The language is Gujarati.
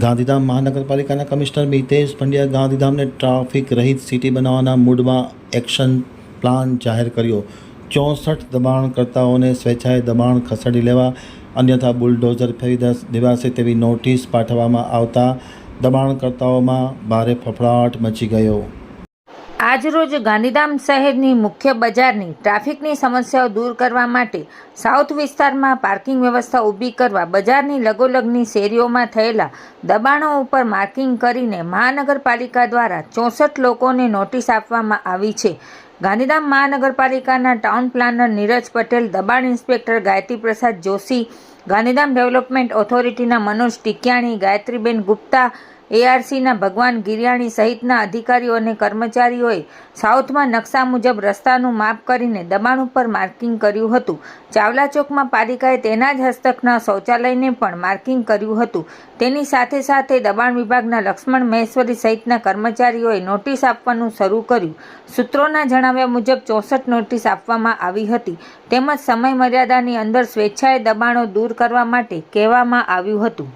ગાંધીધામ મહાનગરપાલિકાના કમિશનર મિતેશ પંડ્યા ગાંધીધામને ટ્રાફિક રહિત સિટી બનાવવાના મૂડમાં એક્શન પ્લાન જાહેર કર્યો। 64 દબાણકર્તાઓને સ્વેચ્છાએ દબાણ ખસેડી લેવા અન્યથા બુલડોઝર ફેરવી દેવાશે તેવી નોટિસ પાઠવવામાં આવતા દબાણકર્તાઓમાં ભારે ફફડાટ મચી ગયો। આજરોજ ગાંધીધામ શહેરની મુખ્ય બજારની ટ્રાફિકની સમસ્યાઓ દૂર કરવા માટે સાઉથ વિસ્તારમાં પાર્કિંગ વ્યવસ્થા ઊભી કરવા બજારની લગોલગની શેરીઓમાં થયેલા દબાણો ઉપર માર્કિંગ કરીને મહાનગરપાલિકા દ્વારા 64 લોકોને નોટિસ આપવામાં આવી છે। ગાંધીધામ મહાનગરપાલિકાના ટાઉન પ્લાનર નીરજ પટેલ, દબાણ ઇન્સ્પેક્ટર ગાયત્રી પ્રસાદ જોશી, ગાંધીધામ ડેવલપમેન્ટ ઓથોરિટીના મનોજ ટિકિયાણી, ગાયત્રીબેન ગુપ્તા, ARCના ભગવાન ગિરિયાણી સહિતના અધિકારીઓ અને કર્મચારીઓએ સાઉથમાં નકશા મુજબ રસ્તાનું માપ કરીને દબાણ ઉપર માર્કિંગ કર્યું હતું। ચાવલા ચોકમાં પાલિકાએ તેના જ હસ્તકના શૌચાલયને પણ માર્કિંગ કર્યું હતું। તેની સાથે સાથે દબાણ વિભાગના લક્ષ્મણ મહેશ્વરી સહિતના કર્મચારીઓએ નોટિસ આપવાનું શરૂ કર્યું। સૂત્રોના જણાવ્યા મુજબ 64 નોટિસ આપવામાં આવી હતી તેમજ સમય મર્યાદાની અંદર સ્વેચ્છાએ દબાણો દૂર કરવા માટે કહેવામાં આવ્યું હતું।